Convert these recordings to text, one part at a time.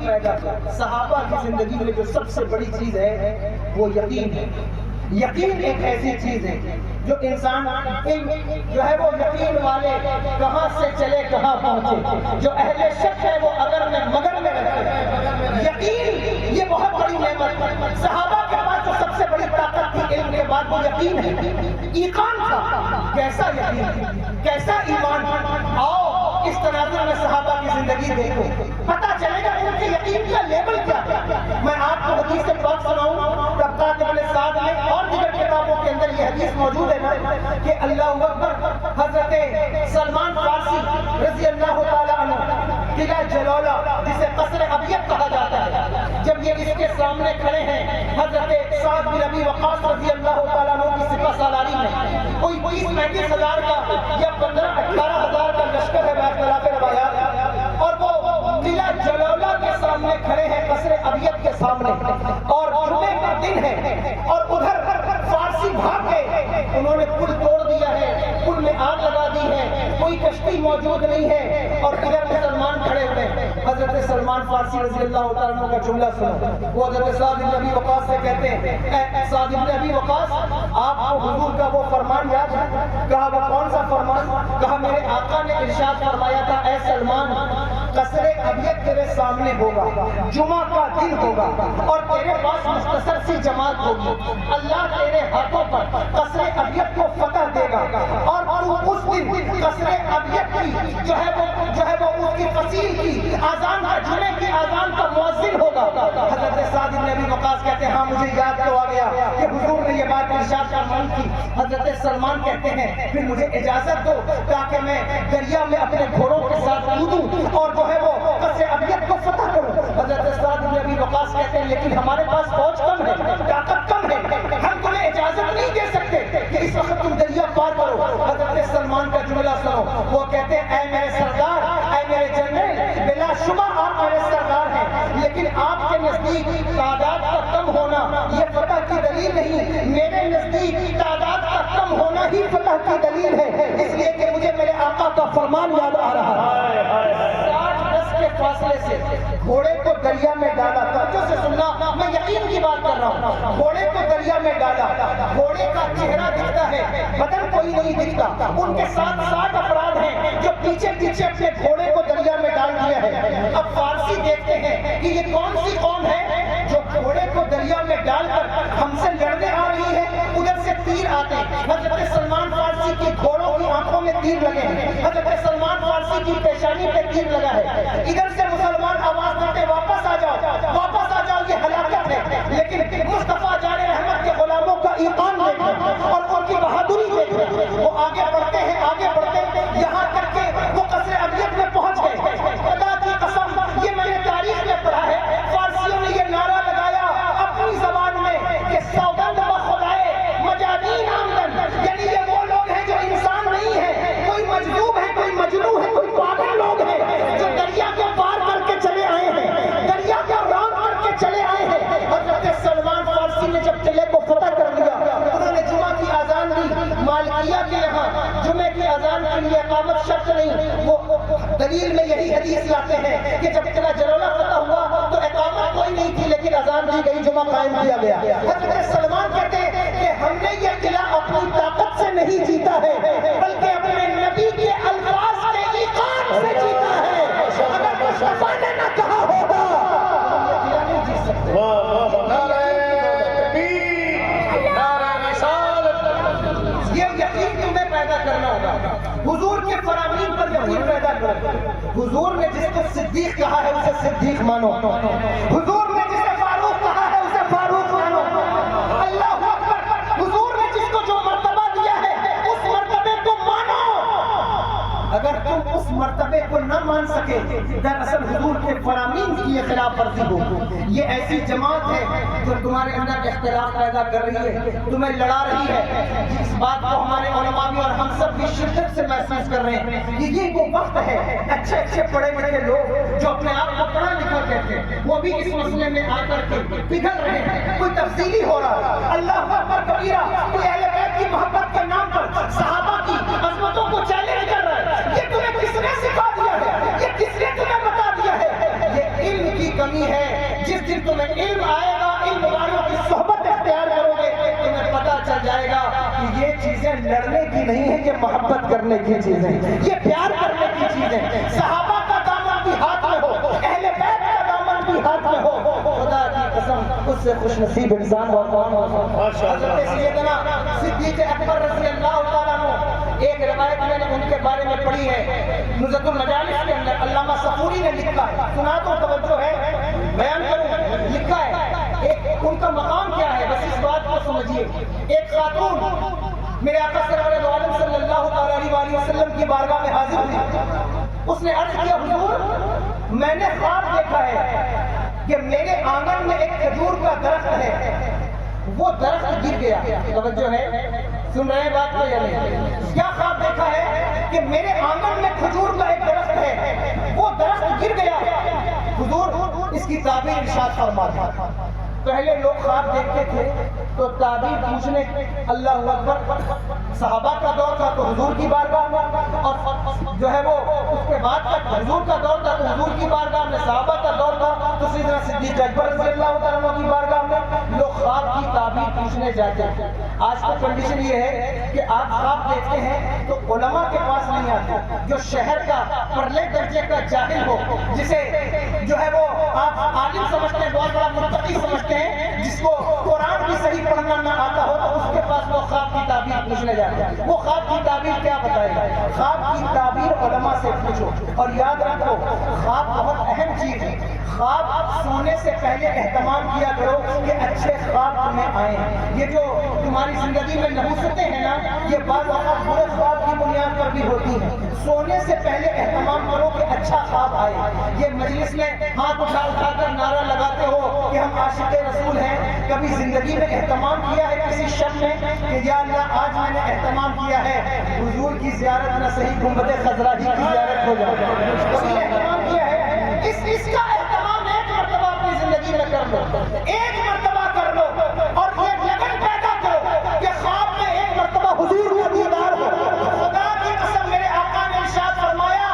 پیدا کر۔ صحابہ کی زندگی میں جو سب سے بڑی چیز ہے وہ یقین ہے۔ یقین ایک ایسی چیز ہے جو انسان جو ہے وہ یقین والے کہاں سے چلے کہاں پہنچے، جو اہل شک ہے وہ اگر میں مگر میں رہتے ہیں۔ یقین یہ بہت بڑی نعمت ہے۔ صحابہ کے پاس جو سب سے بڑی طاقت تھی علم کے بعد وہ یقین ہے، ایمان تھا۔ کیسا یقین، کیسا ایمان؟ آؤ اس تناظر میں صحابہ کی زندگی دیکھو، پتہ چلے گا ان کے یقین کا لیول کیا ہے۔ میں آپ کو حدیث سے پاک سناؤں، طبقات ابن سعد میں اور دیگر کتابوں کے اندر یہ حدیث موجود ہے کہ اللہ اکبر، حضرت سلمان فارسی رضی اللہ تعالیٰ عنہ قلعہ جلالہ جسے قصر ابیض کہا جاتا ہے، جب یہ اس کے سامنے کھڑے ہیں، حضرت سعد بن ابی وقاص رضی اللہ تعالیٰ عنہ کی سپہ سالاری میں کوئی 20-35 ہزار کا یا 15-18 ہزار کا لشکر ہے باختلاف روایات، اور وہ قلعہ جلالہ کے سامنے کھڑے ہیں قصر ابیض کے سامنے، اور جمعے کا دن ہے اور ادھر فارسی بھاگ گئے، انہوں نے پل توڑ دیا ہے، پل میں آگ لگا دی ہے، کوئی کشتی موجود نہیں ہے، اور ادھر مسلمان کھڑے ہوئے ہیں۔ حضرت سلمان فارسی رضی اللہ تعالیٰ عنہ کا جملہ سنو، وہ حضرت سعد بن ابی وقاص سے کہتے ہیں، اے سعد بن ابی وقاص، آپ کو حضور کا وہ فرمان یاد ہے؟ کہا وہ کون سا فرمان؟ کہا میرے آقا نے ارشاد فرمایا تھا، اے سلمان، قصر ابیض تیرے سامنے ہوگا، جمعہ کا دن ہوگا اور تیرے پاس مختصر سی جماعت ہوگی، اللہ تیرے ہاتھوں پر قصر ابیض کو فتح دے گا اور تو اس دن قصر ابیض کی جو ہے وہ اس کی فصیل کی اذان کا، جمعے کی اذان کا مؤذن ہوگا۔ حضرت سعد بن ابی وقاص کہتے ہیں ہاں مجھے یاد تو آ گیا کہ حضور نے یہ بات ارشاد فرمائی تھی۔ حضرت سلمان کہتے ہیں پھر مجھے اجازت دو تاکہ میں دریا میں اپنے گھوڑوں کے ساتھ کودوں اور جو ہے وہ قصر ابیض کو فتح کروں۔ حضرت سعد بن ابی وقاص کہتے ہیں لیکن ہمارے پاس فوج کم ہے، طاقت کم ہے، ہم تمہیں اجازت نہیں دے سکتے کہ اس وقت تم دریا پار کرو۔ حضرت سلمان کا جملہ سنو، وہ کہتے ہیں اے میرے سردار، اے میرے جنرل، بلا شبہ آپ میرے سردار ہیں، لیکن آپ کے نزدیک تعداد کا کم ہونا یہ فتح کی دلیل نہیں، میرے نزدیک تعداد کا کم ہونا ہی فتح کی دلیل ہے، اس لیے کہ مجھے میرے آقا کا فرمان یاد آ رہا ہے۔ 60 گز کے فاصلے سے گھوڑے کو دریا میں ڈالا، توجہ سے سننا، میں یقین کی بات کر رہا ہوں، گھوڑے کو دریا میں ڈالا، گھوڑے کا چہرہ دکھتا ہے، بدن کوئی نہیں دکھتا، ان کے ساتھ 60 افراد ہیں جو پیچھے پیچھے اپنے گھوڑے کو دریا میں ڈال دیا ہے۔ اب فارسی دیکھتے ہیں کہ یہ کون سی قوم ہے جو گھوڑے کو دریا میں ڈال کر ہم سے لڑنے آ رہی ہے، ادھر سے تیر آتے ہیں، حضرت سلمان فارسی کی گھوڑوں کی آنکھوں میں تیر لگے ہیں، حضرت سلمان فارسی کی پیشانی پہ تیر لگا ہے، ادھر سے مسلمان آواز دیتے واپس آ جاؤ، واپس آ جاؤ، یہ ہلاکت ہے، لیکن مصطفیٰ جان رحمت کے غلاموں کا ایمان دیکھیں اور ان کی بہادری دیکھیں، وہ آگے بڑھتے ہیں، آگے بڑھتے ہیں، یہاں تک کہ وہ قصر ابیض میں پہنچ گئے۔ خدا کی قسم یہ میں نے تاریخ میں پڑھا ہے، فارسیوں نے یہ نعرہ لگایا اپنی زبان میں کہ سوگند بخدائے مجانین آمدن، یعنی یہ وہ لوگ ہیں جو انسان نہیں ہے، کوئی مجذوب ہے، کوئی مجنون ہے، کوئی پاگل لوگ ہیں جو دریا کو پار کر کے چلے آئے ہیں، دریا کو رام کر کے چلے آئے ہیں۔ حضرت سلمان فارسی نے جب قلعے کو فتح کر لیا، انہوں نے جمعہ کی اذان دی، مالکیہ کے یہاں جمعے کی اذان کے لیے اقامت شرط نہیں، وہ دلیل میں یہی حدیث لاتے ہیں کہ جب قلعہ جلالہ فتح ہوا تو اقامت کوئی نہیں تھی لیکن اذان دی گئی، جمعہ قائم کیا گیا۔ حضرت سلمان کہتے ہیں کہ ہم نے یہ قلعہ اپنی طاقت سے نہیں جیتا ہے بلکہ اپنے نبی کے الفاظ کے ایقان سے جیتا ہے، اگر مصطفیٰ نے نہ کہا ہوگا یہ نہیں جیت سکتے۔ یہ یقین تمہیں پیدا کرنا ہوگا، حضور کے فرامین پر یقین پیدا کرو۔ حضور نے جس کو صدیق کہا ہے اسے صدیق مانو، حضور نے جسے فاروق کہا ہے اسے فاروق مانو، اللہ اکبر، حضور نے جس کو جو مرتبہ دیا ہے اس مرتبے کو مانو۔ اگر تم اس مرتبے کو نہ مان سکے دراصل حضور کے فرامین کی یہ خلاف ورزی ہو۔ یہ ایسی جماعت ہے جو تمہارے اندر اختلاف پیدا کر رہی ہے، تمہیں لڑا رہی ہے، اس بات کو ہمارے علماء بھی اور ہم سب بھی شدت سے محسوس کر رہے ہیں کہ یہ وہ وقت ہے اچھے اچھے پڑھے لکھے لوگ جو اپنے آپ کو پڑھا لکھا کہتے ہیں وہ بھی اس مسئلے میں آ کر کے پگھل رہے ہیں، کوئی تفصیلی ہو رہا ہے، اللہ اکبر کبیرہ، کوئی اہل بیت کی محبت کے نام پر صحابہ کی عظمتوں کو چیلنج کر رہا ہے۔ یہ تمہیں کس نے سکھا دیا ہے؟ یہ کس نے تمہیں بتا دیا ہے؟ یہ علم کی کمی ہے. جس دن تمہیں علم آئے گا, علم والوں کی صحبت اختیار کرو گے, تمہیں پتہ چل جائے گا کہ یہ چیزیں لڑنے کی نہیں ہیں, یہ محبت کرنے کی چیزیں, یہ پیار کرنے کی چیزیں. صحابہ کا دامن بھی ہاتھ میں ہو, اہل بیت کا دامن بھی ہاتھ میں ہو, خدا کی قسم اس سے خوش نصیب انسان اور کون ہو. حضرت سیدنا صدیق اکبر رضی اللہ تعالیٰ عنہ, ایک روایت میں نے ان کے بارے میں پڑھی ہے نزہۃ المجالس کے اندر, علامہ صفوری نے لکھا ہے, سنا تو توجہ ہے, بیان کروں, لکھا ہے ایک ان کا مقام کیا ہے, بس اس بات کو سمجھیے. ایک خاتون میرے آقا سرور دو عالم صلی اللہ علیہ وسلم کی بارگاہ میں حاضر ہوئی. اس نے عرض کیا, حضور میں نے خواب دیکھا ہے کہ میرے آنگن میں ایک کھجور کا درخت ہے, وہ درخت گر گیا. توجہ ہے, سن رہے ہیں بات کو یا نہیں؟ کیا خواب دیکھا ہے کہ میرے آنگن میں کھجور کا ایک درخت ہے, وہ درخت گر گیا. حضور اس کی تعبیر ارشاد فرماتے. پہلے لوگ خواب دیکھتے تھے تو تعبیر پوچھنے, اللہ اکبر, صحابہ کا دور تھا تو حضور کی بارگاہ میں, اور جو ہے وہ اس کے بعد تک حضور کا دور تھا تو حضور کی بارگاہ میں, صحابہ کا دور تھا تو سیدنا صدیق اکبر رضی اللہ تعالیٰ عنہ کی بارگاہ میں لوگ خواب کی تعبیر پوچھنے جاتے ہیں. آج کا کنڈیشن یہ ہے کہ آپ خواب دیکھتے ہیں تو علماء کے پاس نہیں آتے. جو شہر کا پرلے درجے کا جاہل ہو, جسے جو ہے وہ آپ عالم سمجھتے ہیں, بہت بڑا متقی سمجھتے ہیں, جس کو قرآن بھی صحیح پڑھنا نہ آتا ہو, تو اس کے پاس وہ خواب کی تعبیر پوچھنے جاتے ہیں. وہ خواب کی تعبیر کیا بتائے گا؟ خواب کی تعبیر علماء سے پوچھو. اور یاد رکھو, خواب بہت اہم چیز ہے. خواب سونے سے پہلے اہتمام کیا کرو کہ اچھے خواب تمہیں آئیں. یہ جو تمہاری زندگی میں نحوستیں ہیں نا, یہ بعض اوقات برے خواب کی بنیاد پر بھی ہوتی ہیں. سونے سے پہلے اہتمام کرو کہ اچھا خواب آئے. یہ مجلس میں ہاتھ اٹھا کر نعرہ لگاتے ہو کہ ہم عاشق رسول ہیں, کبھی زندگی میں اہتمام کیا ہے کسی شخص نے کہ یا اللہ آج میں نے اہتمام کیا ہے حضور کی زیارت نہ صحیح گنبد خضرا ہی کی زیارت ہو جائے, کبھی اہتمام کیا ہے؟ اس کا اہتمام ایک مرتبہ اپنی زندگی میں کر لو, ایک مرتبہ کر لو, اور یہ لگن پیدا کرو کہ خواب میں ایک مرتبہ حضور کا دیدار ہو. خدا کی قسم, میرے آقا نے ارشاد فرمایا,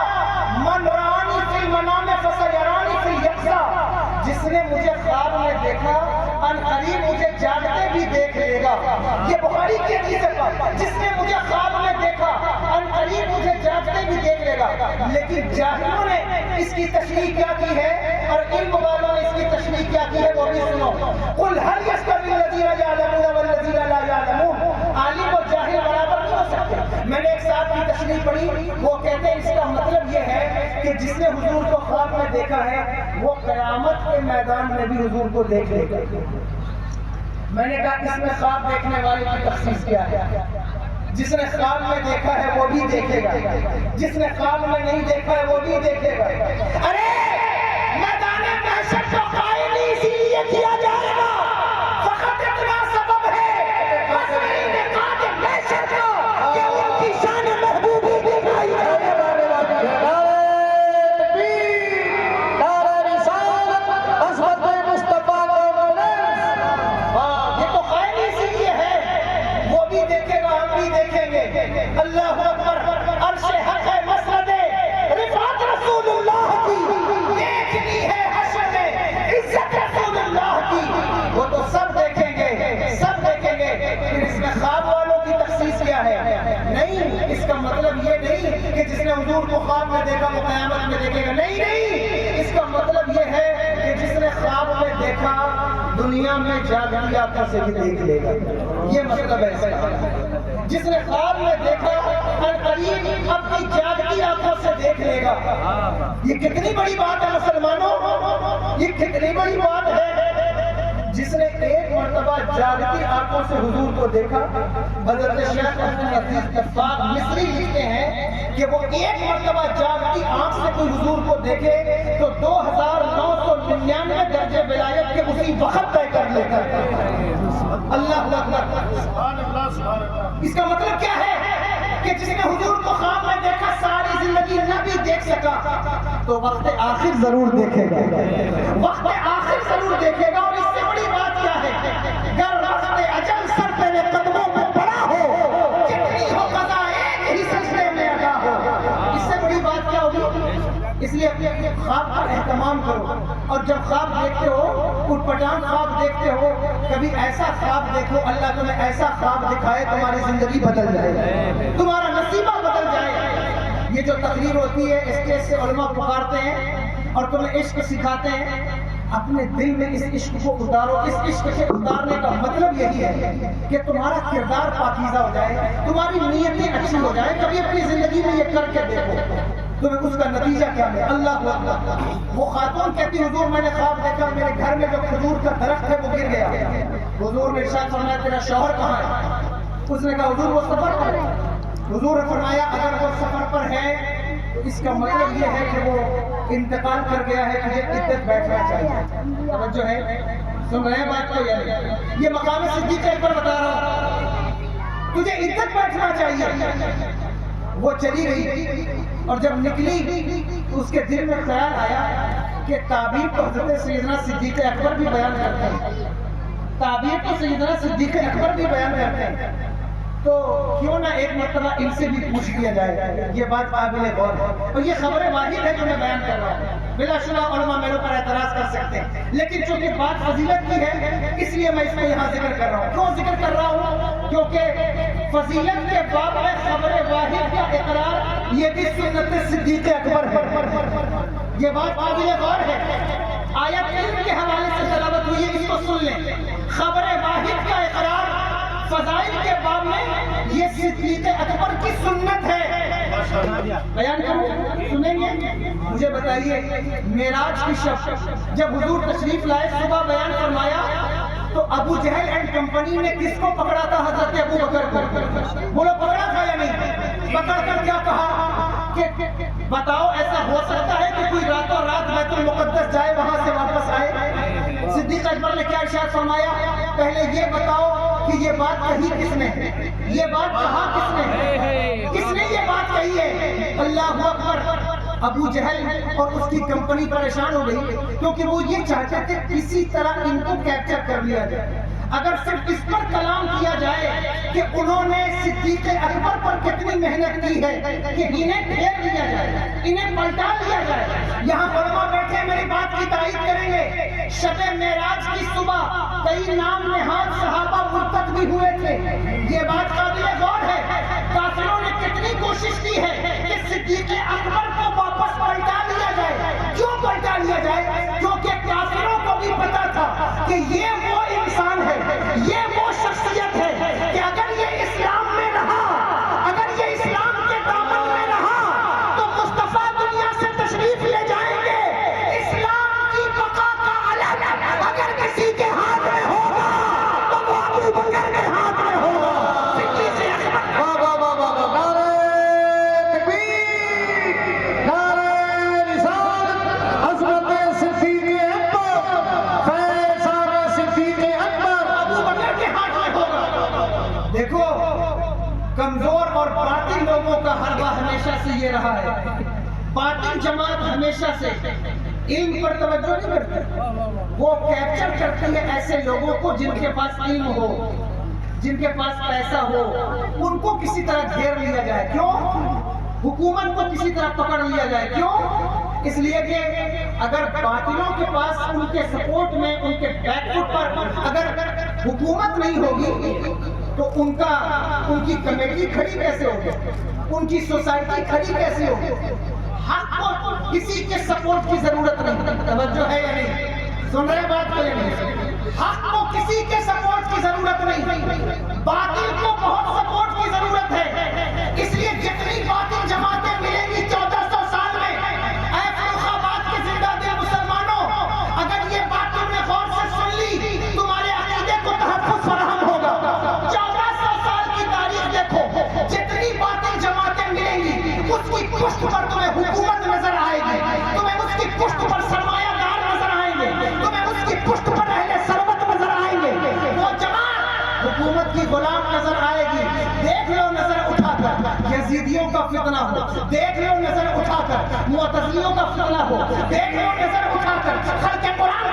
من رآنی فی المنام فسیرانی فی الیقظہ, جس نے مجھے خواب میں دیکھا ان قریب مجھے جاگتے بھی دیکھ لے گا. یہ بخاری کی حدیث ہے, جس نے مجھے خواب میں دیکھا ان قریب مجھے جاگتے بھی دیکھ لے گا. لیکن جاہلوں نے اس کی تشریح کیا کی ہے اور علم والوں نے اس کی تشریح کیا کی ہے, وہ بھی سنو. قل هل يستوي الذين يعلمون والذين لا يعلمون, عالم اور جاہل برابر نہیں ہو سکتے. میں نے ایک صاحب کی تشریح پڑھی, وہ کہتے ہیں اس کا مطلب یہ ہے کہ جس نے حضور کو خواب میں دیکھا ہے وہ قیامت کے میدان میں بھی حضور کو دیکھ لے گا. میں نے کہا اس میں خواب دیکھنے والے کی تخصیص کیا ہے؟ جس نے خواب میں دیکھا ہے وہ بھی دیکھے گا, جس نے خواب میں نہیں دیکھا ہے وہ بھی دیکھے گا. ارے میدان محشر کو قائم اسی لیے کیا جائے گا, فقط اتنا سبب ہے محشر کا کہ ان کی شان محبوبی دکھائی جائے. اللہ اکبر, عرش حق ہے مسند رفعت رسول اللہ کی, دیکھنی ہے حشر میں عزت رسول اللہ کی, وہ تو سب دیکھیں گے, سب دیکھیں گے. پھر اس میں خواب والوں کی تخصیص کیا ہے؟ نہیں, اس کا مطلب یہ نہیں کہ جس نے حضور کو خواب میں دیکھا وہ قیامت میں دیکھے گا. نہیں نہیں, اس کا مطلب یہ ہے کہ جس نے خواب میں دیکھا دنیا میں جاگتی آنکھوں سے بھی دیکھ لے گا. یہ مطلب ہے اس کا. جس نے خواب میں دیکھا قریب اپنی جاگتی آنکھوں سے دیکھ لے گا. یہ کتنی بڑی بات ہے مسلمانوں, یہ کتنی بڑی بات ہے. جس نے ایک مرتبہ جاگتی آنکھوں سے حضور کو دیکھا, حضرت شیخ عبدالعزیز قفاق مصری لکھتے ہیں کہ وہ ایک مرتبہ جاگتی آنکھ سے کوئی حضور کو دیکھے تو 2999 درجے ولایت کے اسی وقت طے کر لیتا ہے. اللہ اکبر. اس کا مطلب کیا ہے کہ جس نے حضور کو خواب میں دیکھا ساری زندگی نہ بھی دیکھ سکا تو وقت آخر ضرور دیکھے گا, وقت آخر ضرور دیکھے گا. اور اس سے بڑی بات کیا ہے, گر وقت اجل سر تیرے قدموں میں پڑا ہو, جتنی ہو قضا ایک ہی سجدے میں ادا ہو. اس سے بڑی بات کیا ہوگی؟ اس لیے اپنے خواب کا اہتمام کرو اور جب خواب دیکھتے ہو اٹھ پٹانگ خواب دیکھتے ہو، کبھی ایسا خواب دیکھو اللہ تمہیں ایسا خواب دکھائے تمہاری زندگی بدل جائے، تمہارا نصیبہ بدل جائے۔ یہ جو تقریر ہوتی ہے اسٹیج سے علماء پکارتے ہیں اور تمہیں عشق سکھاتے ہیں، اپنے دل میں اس عشق کو اتارو۔ اس عشق کے اتارنے کا مطلب یہی ہے کہ تمہارا کردار پاکیزہ ہو جائے، تمہاری نیتیں اچھی ہو جائے۔ کبھی اپنی زندگی میں یہ کر کے دیکھو تمہیں اس کا نتیجہ کیا ہے۔ اللہ اکبر۔ وہ خاتون کہتی حضور میں نے خواب دیکھا میرے گھر میں جو کھجور کا درخت ہے وہ گر گیا۔ حضور نے ارشاد فرمایا تیرا شوہر کہاں ہے؟ اس نے کہا حضور وہ سفر پر ہے۔ حضور نے فرمایا اگر وہ سفر پر ہے تو اس کا مطلب یہ ہے کہ وہ انتقال کر گیا ہے، تجھے عدت بیٹھنا چاہیے۔ توجہ ہے، سن رہے ہیں بات کو؟ یہ مقام صدیق اکبر بتا رہا ہوں، تجھے عدت بیٹھنا چاہیے۔ وہ چلی گئی اور جب نکلی تو اس کے دل میں خیال آیا کہ تعبیر تو حضرت سیدنا صدیق اکبر بھی بیان کرتے ہیں، تعبیر تو سیدنا صدیق اکبر بھی بیان کرتے ہیں، تو کیوں نہ ایک مرتبہ ان سے بھی پوچھ لیا جائے۔ یہ بات قابل غور ہے اور یہ خبر واحد ہے جو میں بیان کر رہا ہوں۔ بلا شبہ علماء میرے اوپر اعتراض کر سکتے ہیں، لیکن چونکہ بات فضیلت کی ہے اس لیے میں اس کو یہاں ذکر کر رہا ہوں۔ کیوں ذکر کر رہا ہوں؟ کیونکہ فضیلت کے باب میں خبر واحد کا اقرار یہ بھی سنت صدیق اکبر ہے۔ یہ بات قابل غور ہے۔ آیت علم کے حوالے سے تلاوت ہوئی ہے، اس کو سن لیں۔ خبر واحد کا اقرار فضائل کے باب میں یہ صدیق اکبر کی سنت ہے۔ بیان کروں، سنیں گے؟ مجھے بتائیے معراج کی شب جب حضور تشریف لائے صبح بیان فرمایا تو ابو جہل اینڈ کمپنی نے کس کو پکڑا تھا؟ حضرت ابو بکر کو۔ بولو پکڑا تھا یا نہیں؟ پکڑ کر کیا کہا کہ بتاؤ ایسا ہو سکتا ہے کہ کوئی راتوں رات بیت المقدس جائے وہاں سے واپس آئے؟ صدیق اکبر نے کیا ارشاد فرمایا؟ پہلے یہ بتاؤ کہ یہ بات کہی کس نے، یہ بات کہا کس نے، کس نے یہ بات کہی ہے؟ اللہ اکبر۔ ابو جہل اور اس کی کمپنی پریشان ہو گئی کیونکہ وہ یہ چاہتے تھے کسی طرح ان کو کیپچر کر لیا جائے۔ اگر صرف اس پر کلام کیا جائے کہ انہوں نے صدیق اکبر پر کتنی محنت کی ہے کہ انہیں پھیر لیا جائے، انہیں پلٹا لیا جائے۔ یہاں علماء بیٹھے میری بات کی تائید کریں گے، شب معراج کی صبح کئی نام نہاد صحابہ مرتد بھی ہوئے تھے۔ یہ بات قابل غور ہے۔ کافروں نے کتنی کوشش کی ہے کہ صدیق اکبر کو واپس پلٹا لیا جائے۔ کیوں پلٹا لیا جائے؟ کیونکہ کافروں کو بھی پتا تھا کہ یہ وہ انسان ہے، یہ وہ شخصیت ہے کہ اگر یہ اسلام میں رہا، اگر یہ اسلام کے دامن میں رہا تو مصطفیٰ دنیا سے تشریف لے جائیں گے۔ اسلام کی بقا کا علم اگر کسی کے ہاتھ میں ہوگا تو وہ ابو بکر کے ہاتھ میں ہوگا۔ دیکھو کمزور اور باطل لوگوں کا حربہ ہمیشہ سے یہ رہا ہے، باطل جماعت ہمیشہ سے علم پر توجہ نہیں کرتی، وہ کیپچر کرتی ہے ایسے لوگوں کو جن کے پاس علم ہو، جن کے پاس پیسہ ہو، ان کو کسی طرح گھیر لیا جائے۔ کیوں؟ حکومت کو کسی طرح پکڑ لیا جائے۔ کیوں؟ اس لیے کہ اگر باطلوں کے پاس ان کے سپورٹ میں، ان کے بیک فٹ پر اگر حکومت نہیں ہوگی تو ان کی کمیٹی کھڑی کیسے ہوگی، ان کی سوسائٹی کھڑی کیسے ہوگی؟ حق کو کسی کے سپورٹ کی ضرورت نہیں۔ توجہ ہے یا نہیں؟ سن رہے بات کو یا نہیں؟ حق کو کسی کے سپورٹ کی ضرورت نہیں، باطل کو بہت سپورٹ کی ضرورت ہے۔ اس لیے جتنی باطل جماعتیں ملیں گی 1400 سال میں، اے فروخ آباد کے زندہ دل مسلمانوں، اگر یہ بات تم نے غور سے سن لی تمہارے عقیدے کو تحفظ فراہم ہوگا۔ 1400 سال کی تاریخ دیکھو، جتنی باطل جماعتیں ملیں گی اس کی پشت پر تمہیں حکومت نظر آئے گی، تمہیں اس کی پشت پر سرمایہ دار نظر آئیں گے، تمہیں اس کی پشت پر اہل ثروت نظر آئیں گے۔ وہ جماعت حکومت کی غلام نظر آئے گی۔ دیکھ لو نظر اٹھا کر یزیدیوں کا فتنہ ہو، دیکھ لو نظر اٹھا کر معتزلیوں کا فتنہ ہو، دیکھ لو نظر اٹھا کر خلق قرآن